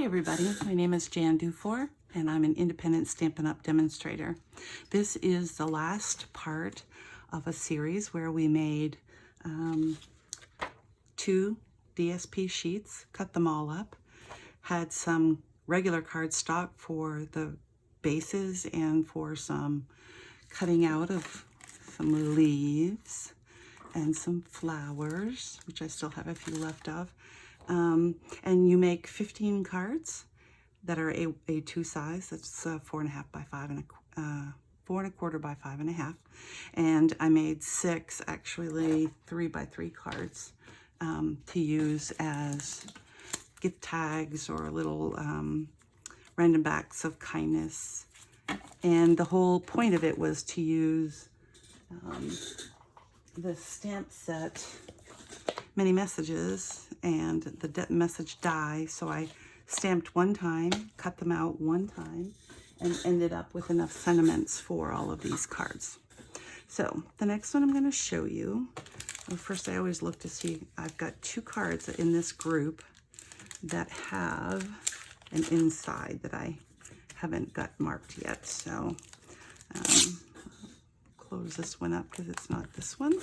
Hi everybody, my name is Jan Dufour and I'm an independent Stampin' Up! Demonstrator. This is the last part of a series where we made 2 DSP sheets, cut them all up, had some regular cardstock for the bases and for some cutting out of some leaves and some flowers, which I still have a few left of. And you make 15 cards that are A2 size. That's 4.5 by 5 and 4.25 by 5.5. And I made 6, actually 3 by 3 cards to use as gift tags or little random acts of kindness. And the whole point of it was to use the stamp set Many Messages and the message die. So I stamped one time, cut them out one time, and ended up with enough sentiments for all of these cards. So the next one I'm going to show you. Well, first, I always look to see. I've got 2 cards in this group that have an inside that I haven't got marked yet. So close this one up because it's not this one.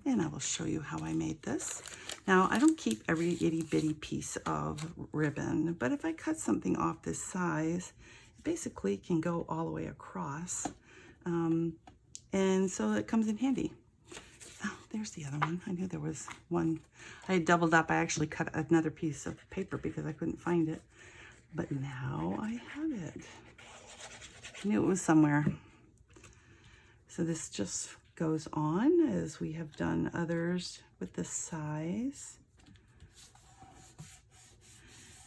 And I will show you how I made this. Now, I don't keep every itty bitty piece of ribbon, but if I cut something off this size, it basically can go all the way across. And so it comes in handy. Oh, there's the other one. I knew there was one. I had doubled up. I actually cut another piece of paper because I couldn't find it. But now I have it. I knew it was somewhere. So this just goes on as we have done others with this size.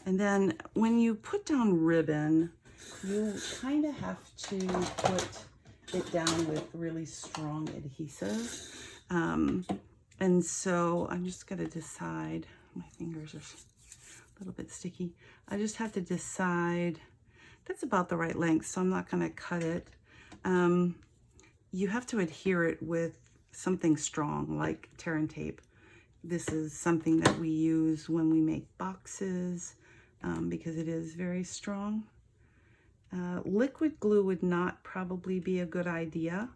And then when you put down ribbon, you kind of have to put it down with really strong adhesive. And so I'm just going to decide, my fingers are a little bit sticky. I just have to decide that's about the right length, so I'm not going to cut it. You have to adhere it with something strong like tear and tape. This is something that we use when we make boxes because it is very strong. Liquid glue would not probably be a good idea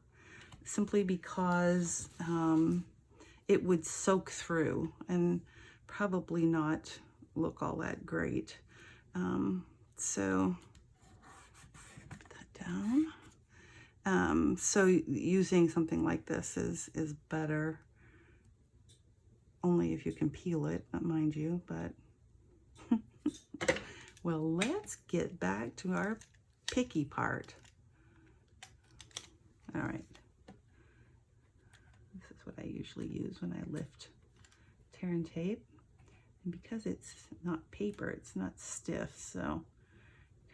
simply because it would soak through and probably not look all that great. So put that down. So using something like this is better, only if you can peel it, mind you, but well, let's get back to our picky part. All right, this is what I usually use when I lift tear and tape, and because it's not paper, it's not stiff, so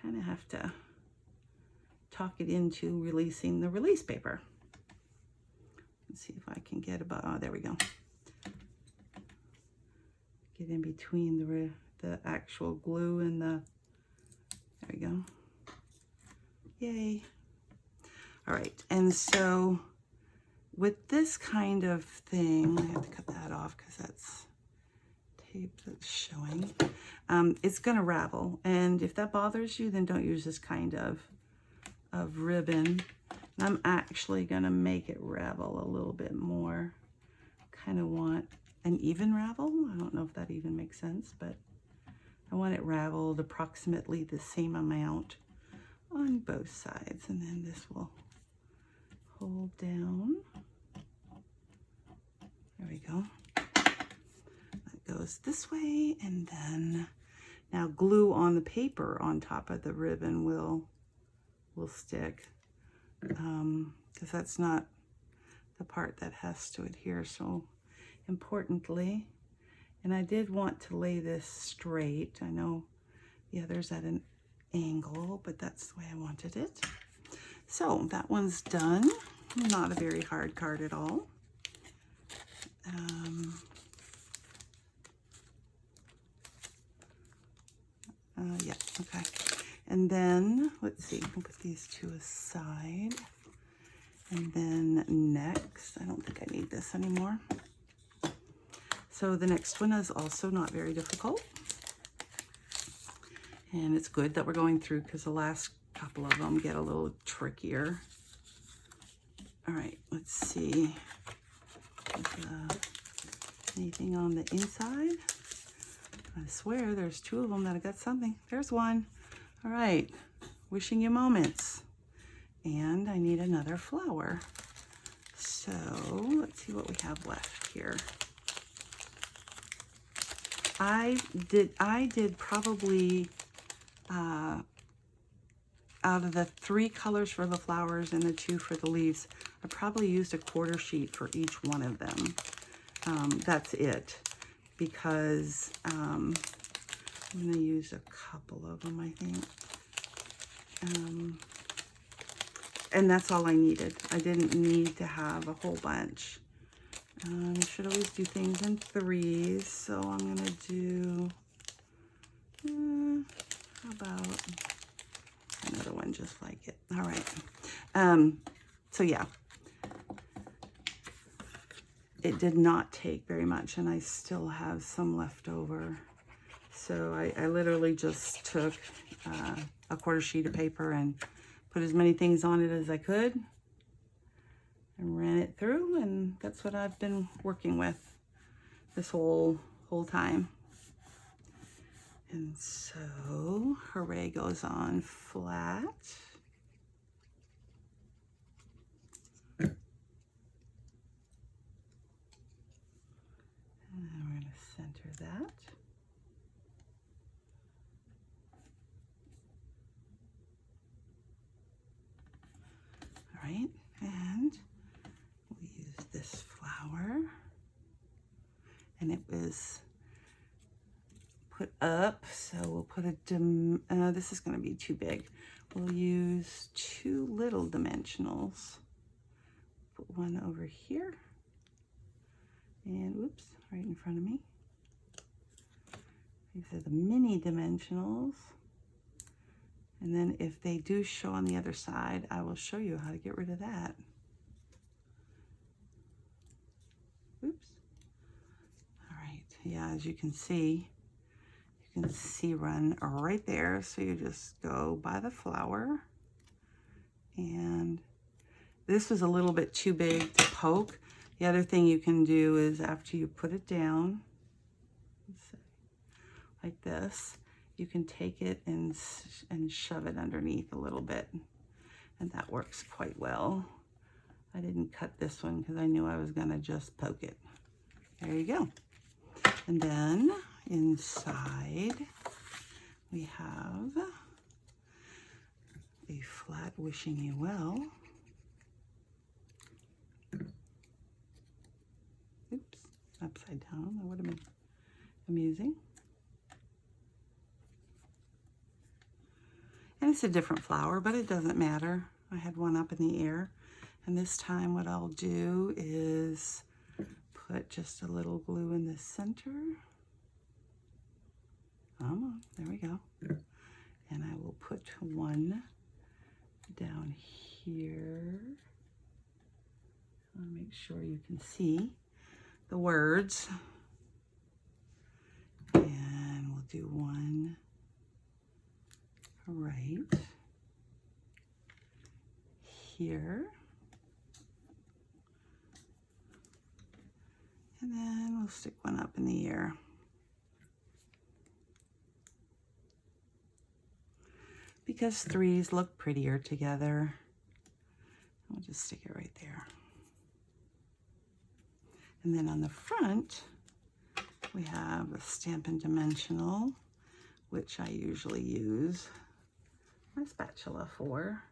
kind of have to talk it into releasing the release paper. Let's see if I can get about, oh, there we go. Get in between the actual glue and the, there we go. Yay. All right, and so with this kind of thing, I have to cut that off because that's tape that's showing. It's gonna ravel, and if that bothers you, then don't use this kind of ribbon. And I'm actually gonna make it ravel a little bit more. Kind of want an even ravel. I don't know if that even makes sense, but I want it raveled approximately the same amount on both sides. And then this will hold down. There we go. That goes this way, and then now glue on the paper on top of the ribbon will stick, because that's not the part that has to adhere so importantly. And I did want to lay this straight. I know the other's at an angle, but that's the way I wanted it. So that one's done. Not a very hard card at all. Yeah, okay. And then, let's see, I'll put these 2 aside. And then next, I don't think I need this anymore. So the next one is also not very difficult. And it's good that we're going through because the last couple of them get a little trickier. All right, let's see. Anything on the inside? I swear there's two of them that have got something. There's one. All right, wishing you moments. And I need another flower. So let's see what we have left here. I did probably out of the 3 colors for the flowers and the 2 for the leaves, I probably used a quarter sheet for each one of them. That's it, because I'm going to use a couple of them, I think. And that's all I needed. I didn't need to have a whole bunch. You should always do things in 3s, so I'm going to do, how about another one just like it. All right. So yeah, it did not take very much, and I still have some left over. So I literally just took a quarter sheet of paper and put as many things on it as I could and ran it through, and that's what I've been working with this whole time. And so Hooray goes on flat. And then we're going to center that. All right, and we'll use this flower. And it was put up, so we'll put a, this is going to be too big. We'll use 2 little dimensionals. Put one over here. And oops, right in front of me. These are the mini dimensionals. And then if they do show on the other side, I will show you how to get rid of that. Oops. All right, yeah, as you can see run right there. So you just go by the flower. And this was a little bit too big to poke. The other thing you can do is after you put it down, like this, you can take it and shove it underneath a little bit. And that works quite well. I didn't cut this one because I knew I was gonna just poke it. There you go. And then inside we have a flat wishing you well. Oops, upside down. That would have been amusing. And it's a different flower, but it doesn't matter. I had one up in the air. And this time what I'll do is put just a little glue in the center. Come on, there we go. And I will put one down here. I'll make sure you can see the words. And we'll do one right here. And then we'll stick one up in the air. Because 3s look prettier together. I'll just stick it right there. And then on the front, we have a Stampin' Dimensional, which I usually use my spatula for.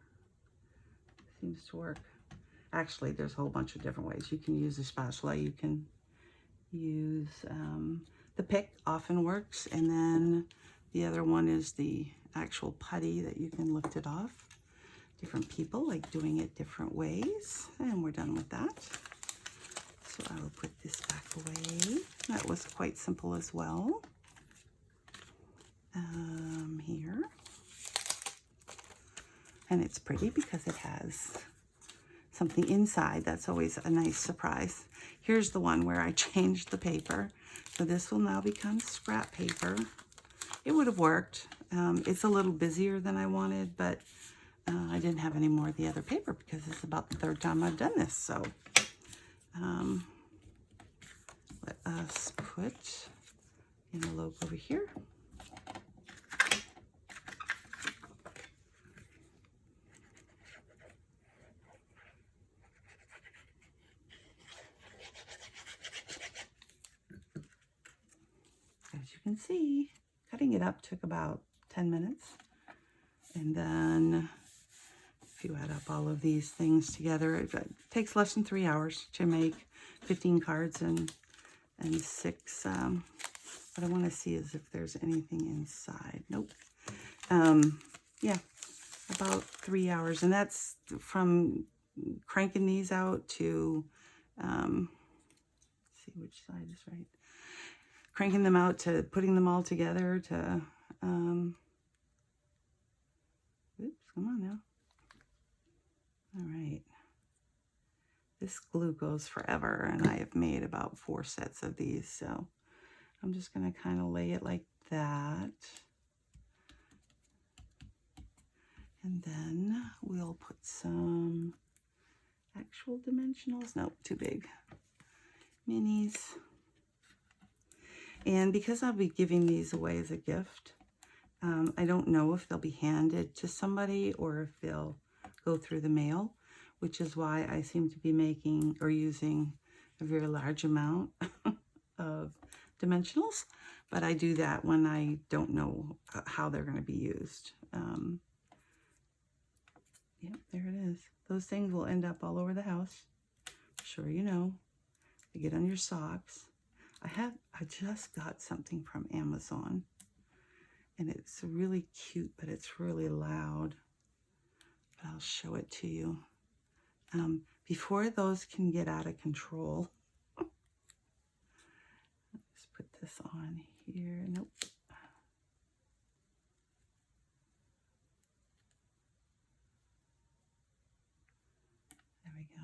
Seems to work. Actually, there's a whole bunch of different ways. You can use a spatula. You can use the pick, often works. And then the other one is the actual putty that you can lift it off. Different people like doing it different ways. And we're done with that. So I will put this back away. That was quite simple as well. Here. And it's pretty because it has something inside. That's always a nice surprise. Here's the one where I changed the paper. So this will now become scrap paper. It would have worked. It's a little busier than I wanted, but I didn't have any more of the other paper because it's about the third time I've done this. So let us put an envelope over here. As you can see, cutting it up took about 10 minutes. And then if you add up all of these things together, it takes less than 3 hours to make 15 cards and 6. What I want to see is if there's anything inside. Nope. Yeah, about 3 hours. And that's from cranking these out to, let's see which side is right. Cranking them out to putting them all together to, oops, come on now. All right. This glue goes forever, and I have made about 4 sets of these, so I'm just going to kind of lay it like that. And then we'll put some actual dimensionals. Nope, too big. Minis. And because I'll be giving these away as a gift, I don't know if they'll be handed to somebody or if they'll go through the mail, which is why I seem to be making or using a very large amount of dimensionals. But I do that when I don't know how they're going to be used. Yep, there it is. Those things will end up all over the house. I'm sure you know. They get on your socks. I just got something from Amazon, and it's really cute, but it's really loud. But I'll show it to you. Before those can get out of control, let's put this on here. Nope. There we go.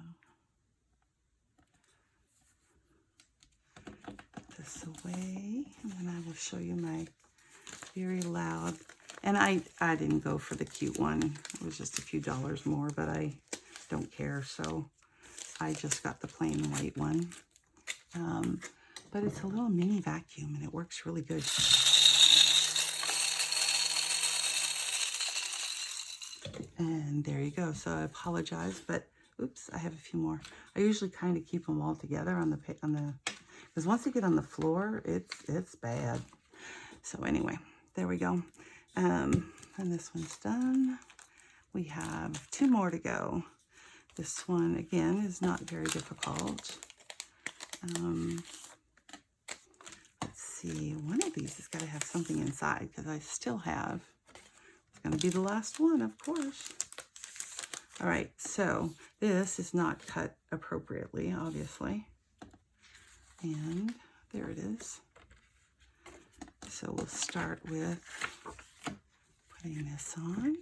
Put this away, and then I will show you my very loud. And I didn't go for the cute one. It was just a few dollars more, but I don't care, so I just got the plain white one. But it's a little mini vacuum, and it works really good. And there you go. So I apologize, but oops, I have a few more. I usually kind of keep them all together on the because once they get on the floor, it's bad. So anyway, there we go. And this one's done. We have 2 more to go. This one, again, is not very difficult. Let's see. One of these has got to have something inside because I still have. It's going to be the last one, of course. All right, so this is not cut appropriately, obviously. And there it is. So we'll start with putting this on.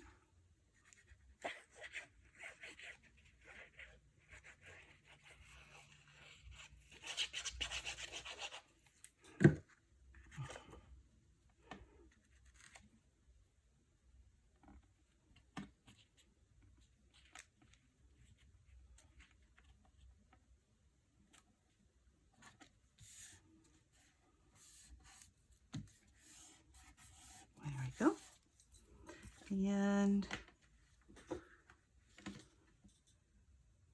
There we go. And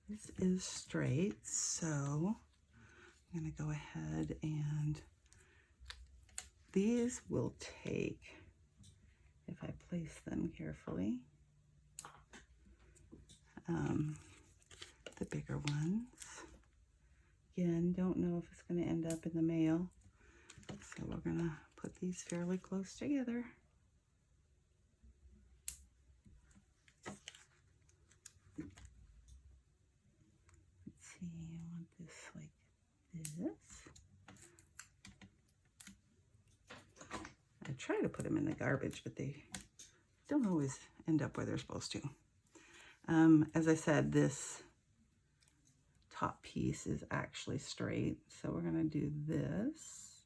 this is straight, so I'm going to go ahead and these will take, if I place them carefully, the bigger ones. Again, don't know if it's going to end up in the mail, so we're going to put these fairly close together. Let's see, I want this like this. I try to put them in the garbage, but they don't always end up where they're supposed to. As I said, this top piece is actually straight, so we're going to do this.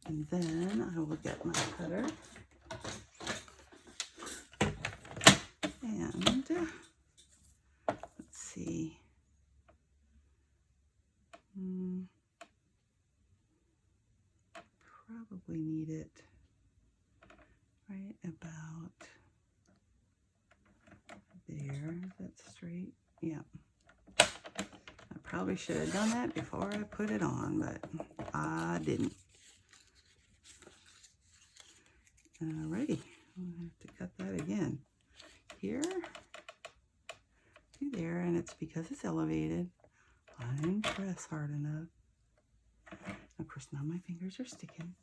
And then I will get my cutter. probably need it right about there. Is that straight? Yeah. I probably should have done that before I put it on, but I didn't. Alrighty, I'll have to cut that again. Here to there, and it's because it's elevated. I didn't press hard enough. Of course, now my fingers are sticking.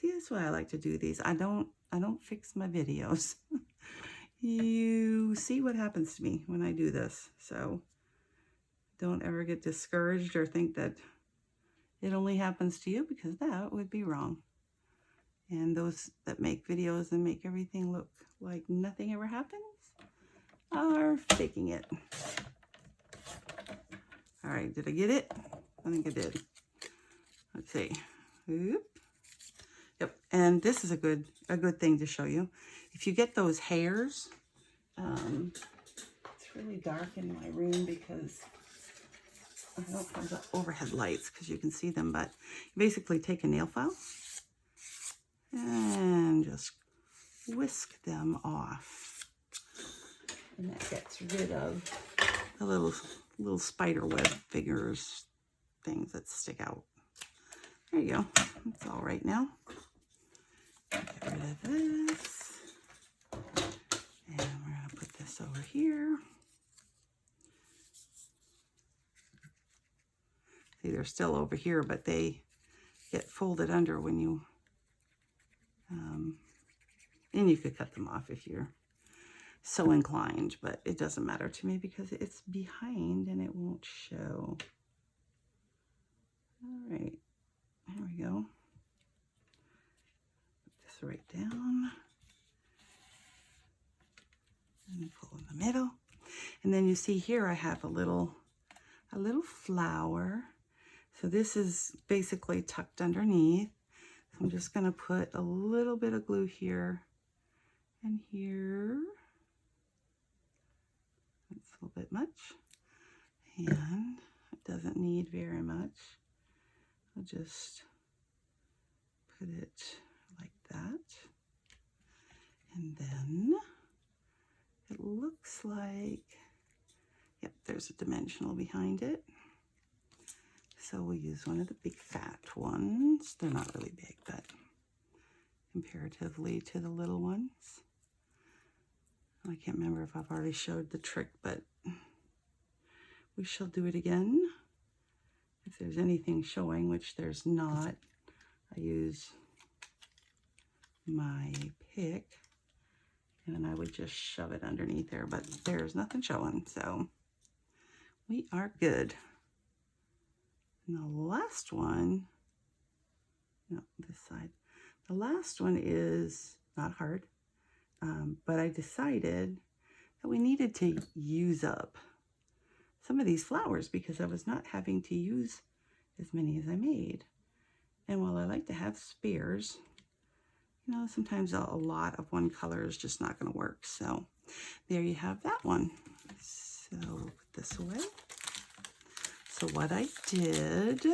See, that's why I like to do these. I don't fix my videos. You see what happens to me when I do this. So don't ever get discouraged or think that it only happens to you, because that would be wrong. And those that make videos and make everything look like nothing ever happens are faking it. All right, did I get it? I think I did. Let's see. Oop. Yep, and this is a good thing to show you. If you get those hairs, it's really dark in my room because I don't have the overhead lights because you can see them, but you basically take a nail file and just whisk them off. And that gets rid of the little spider web figures, things that stick out. There you go. It's all right now. Get rid of this. And we're going to put this over here. See, they're still over here, but they get folded under when you, and you could cut them off if you're so inclined, but it doesn't matter to me because it's behind and it won't show. All right, there we go. Put this right down. And pull in the middle. And then you see here I have a little flower. So this is basically tucked underneath. So I'm just going to put a little bit of glue here and here. That's a little bit much. And it doesn't need very much. I'll just put it like that. And then it looks like, yep, there's a dimensional behind it. So we'll use one of the big fat ones. They're not really big, but comparatively to the little ones. I can't remember if I've already showed the trick, but we shall do it again. If there's anything showing, which there's not, I use my pick and I would just shove it underneath there, but there's nothing showing, so we are good. And the last one, no, this side, the last one is not hard, but I decided that we needed to use up some of these flowers because I was not having to use as many as I made. And while I like to have spares, you know, sometimes a lot of one color is just not going to work. So there you have that one. So we'll put this away. So what I did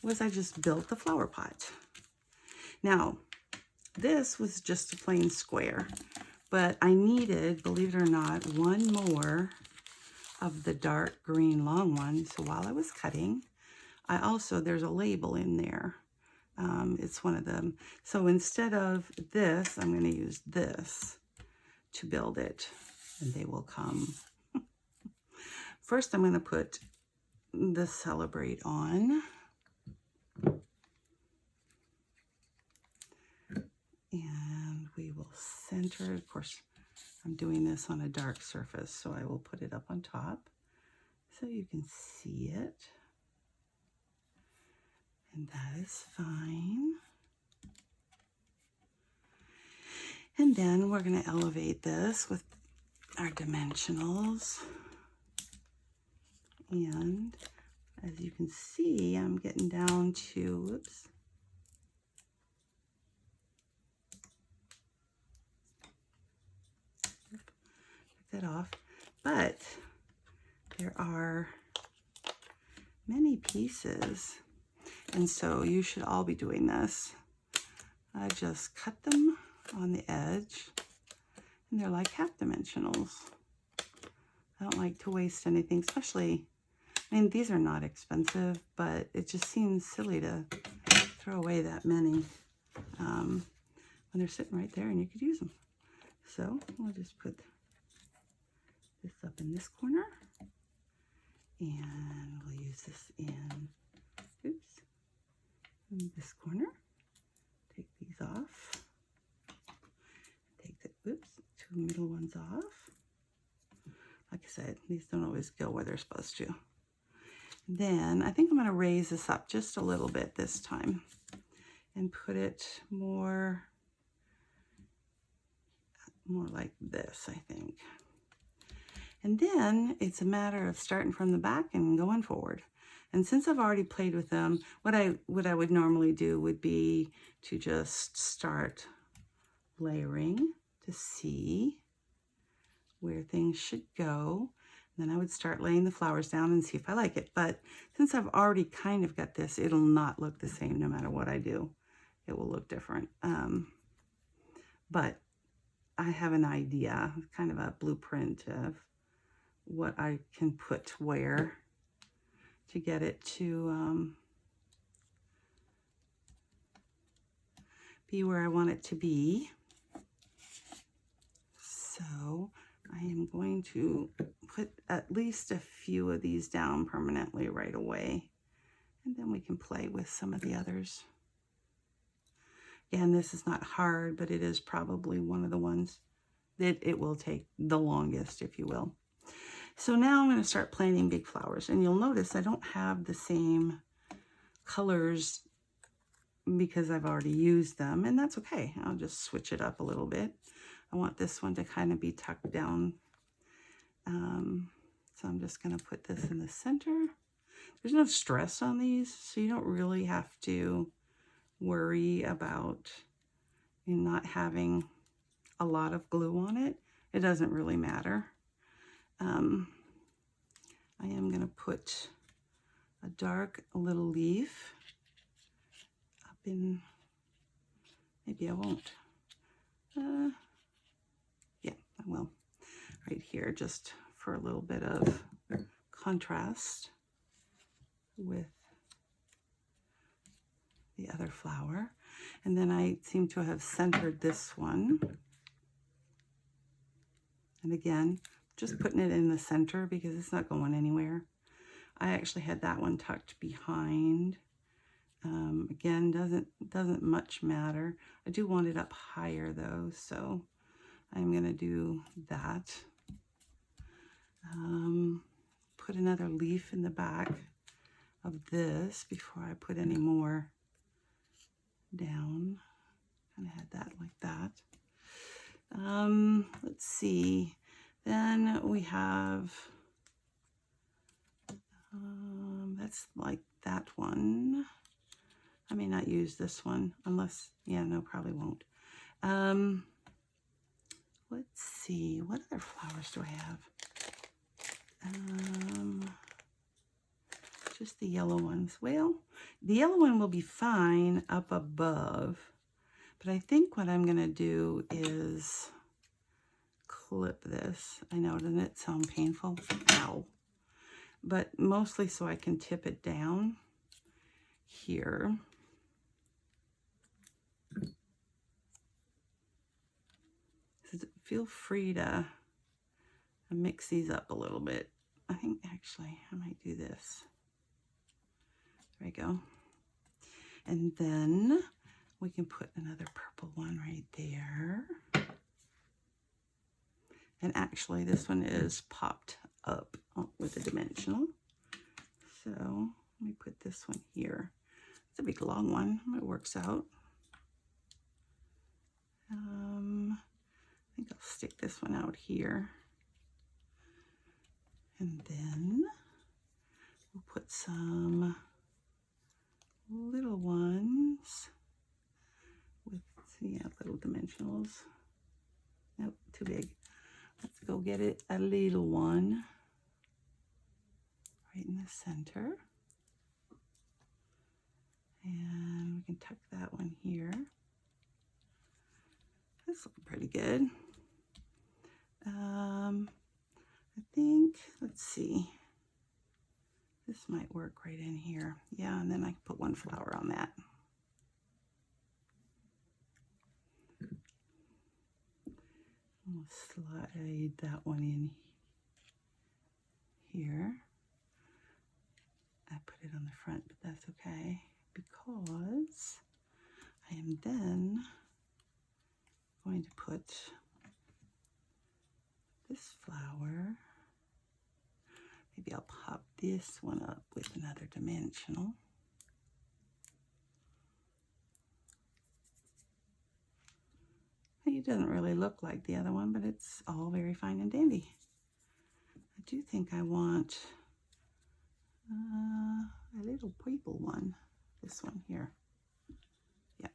was I just built the flower pot. Now, this was just a plain square, but I needed, believe it or not, one more of the dark green long one. So while I was cutting, I also, there's a label in there. It's one of them. So instead of this, I'm going to use this to build it, and they will come. First, I'm going to put the Celebrate on. And we will center, of course, I'm doing this on a dark surface, so I will put it up on top so you can see it. And that is fine. And then we're going to elevate this with our dimensionals. And as you can see, I'm getting down to, whoops. Take that off. But there are many pieces. And so you should all be doing this. I just cut them on the edge, and they're like half dimensionals. I don't like to waste anything, especially, I mean, these are not expensive, but it just seems silly to throw away that many when they're sitting right there and you could use them. So we'll just put this up in this corner, and we'll use this in, oops, in this corner. Take these off. Take the, oops, two middle ones off. Like I said, these don't always go where they're supposed to. Then I think I'm going to raise this up just a little bit this time and put it more like this, I think. And then it's a matter of starting from the back and going forward. And since I've already played with them, what I would normally do would be to just start layering to see where things should go. And then I would start laying the flowers down and see if I like it. But since I've already kind of got this, it'll not look the same no matter what I do. It will look different. But I have an idea, kind of a blueprint of what I can put where to get it to be where I want it to be. So I am going to put at least a few of these down permanently right away, and then we can play with some of the others. Again, this is not hard, but it is probably one of the ones that it will take the longest, if you will. So now I'm going to start planting big flowers, and you'll notice I don't have the same colors because I've already used them, and that's okay. I'll just switch it up a little bit. I want this one to kind of be tucked down. So I'm just going to put this in the center. There's no stress on these, so you don't really have to worry about not having a lot of glue on it. It doesn't really matter. I am going to put a dark little leaf up in, maybe I won't. Yeah, I will. Right here, just for a little bit of contrast with the other flower. And then I seem to have centered this one. And again, just putting it in the center because it's not going anywhere. I actually had that one tucked behind. Again, doesn't much matter. I do want it up higher though, so I'm gonna do that. Put another leaf in the back of this before I put any more down. Kind of had that like that. Let's see. Then we have, that's like that one. I may not use this one unless, yeah, no, probably won't. Let's see, what other flowers do I have? Just the yellow ones. Well, the yellow one will be fine up above, but I think what I'm gonna do is clip this. I know, doesn't it sound painful? Ow. But mostly so I can tip it down here. So feel free to mix these up a little bit. I think actually I might do this. There we go. And then we can put another purple one right there. And actually this one is popped up with a dimensional. So let me put this one here. It's a big long one. It works out. I think I'll stick this one out here. And then we'll put some little ones with, yeah, little dimensionals. Nope, too big. Let's go get it a little one right in the center. And we can tuck that one here. That's looking pretty good. I think, let's see. This might work right in here. Yeah, and then I can put one flower on that. We'll slide that one in here. I put it on the front, but that's okay because I am then going to put this flower. Maybe I'll pop this one up with another dimensional. It doesn't really look like the other one, but it's all very fine and dandy. I do think I want a little purple one. This one here. Yeah.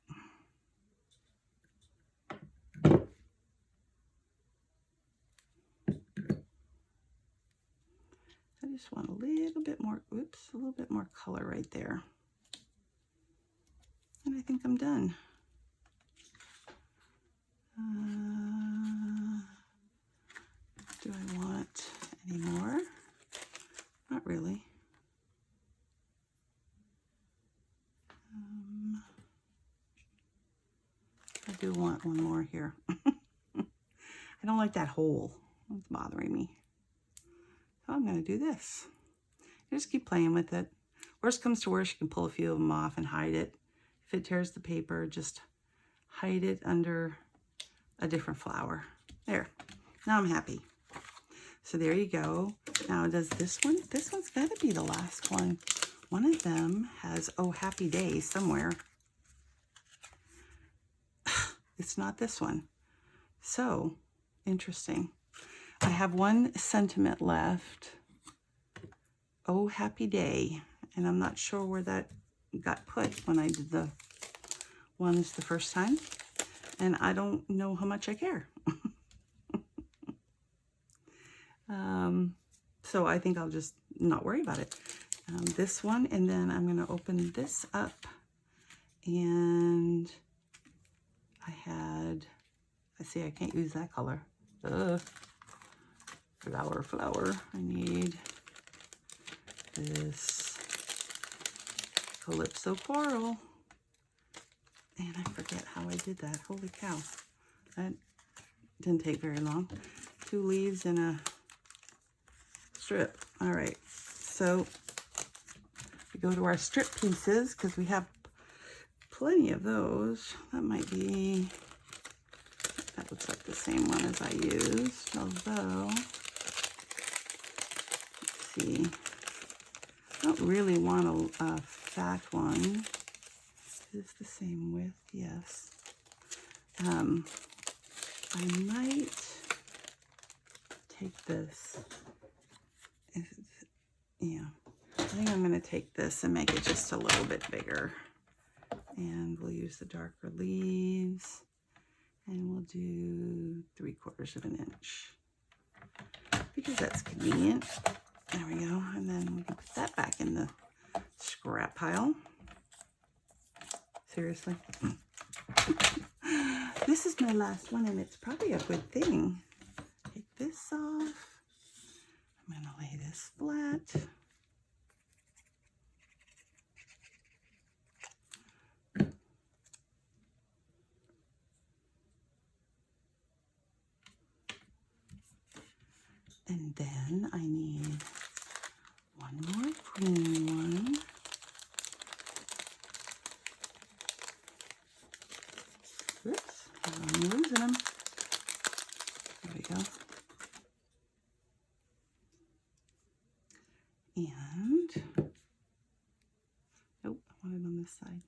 I just want a little bit more, oops, a little bit more color right there. And I think I'm done. Do I want any more? Not really. I do want one more here. I don't like that hole. It's bothering me. So I'm going to do this. Just keep playing with it. Worst comes to worst, you can pull a few of them off and hide it. If it tears the paper, just hide it under a different flower. There. Now I'm happy. So there you go. Now does this one? This one's got to be the last one. One of them has Oh Happy Day somewhere. It's not this one. So interesting. I have one sentiment left. Oh Happy Day. And I'm not sure where that got put when I did the ones the first time. And I don't know how much I care. So I think I'll just not worry about it. This one, and then I'm going to open this up. And I see I can't use that color. Flower. I need this Calypso Coral. And I forget how I did that. Holy cow. That didn't take very long. 2 leaves and a strip. All right. So we go to our strip pieces because we have plenty of those. That might be, that looks like the same one as I used. Although, let's see. I don't really want a fat one. Is this the same width? Yes. I might take this. Yeah. I think I'm going to take this and make it just a little bit bigger. And we'll use the darker leaves. And we'll do 3/4 of an inch. Because that's convenient. There we go. And then we can put that back in the scrap pile. Seriously. This is my last one, and it's probably a good thing. Take this off. I'm going to lay this flat. And then I need one more green one. Oops, I'm losing them. There we go. And, nope, I want it on this side.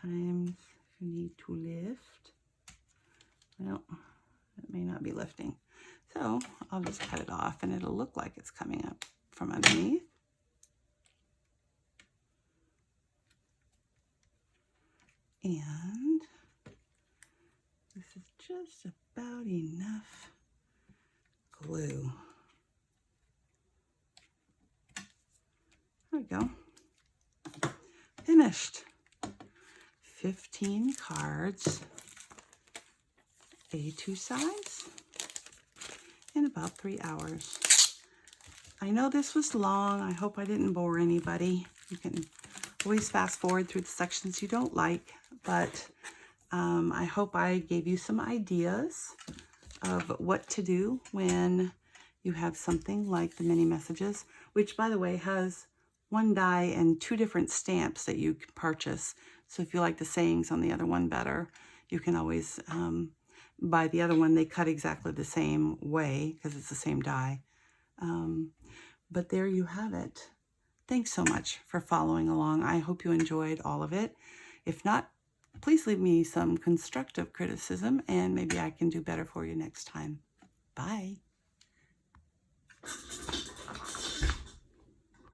Sometimes you need to lift. Well, it may not be lifting. So I'll just cut it off and it'll look like it's coming up from underneath. And This is just about enough glue. There we go. Finished. 15 cards, A2 size, in about 3 hours. I know this was long. I hope I didn't bore anybody. You can always fast forward through the sections you don't like, but I hope I gave you some ideas of what to do when you have something like the mini messages, which, by the way, has one die and 2 different stamps that you can purchase. So if you like the sayings on the other one better, you can always buy the other one. They cut exactly the same way because it's the same die. But there you have it. Thanks so much for following along. I hope you enjoyed all of it. If not, please leave me some constructive criticism and maybe I can do better for you next time. Bye.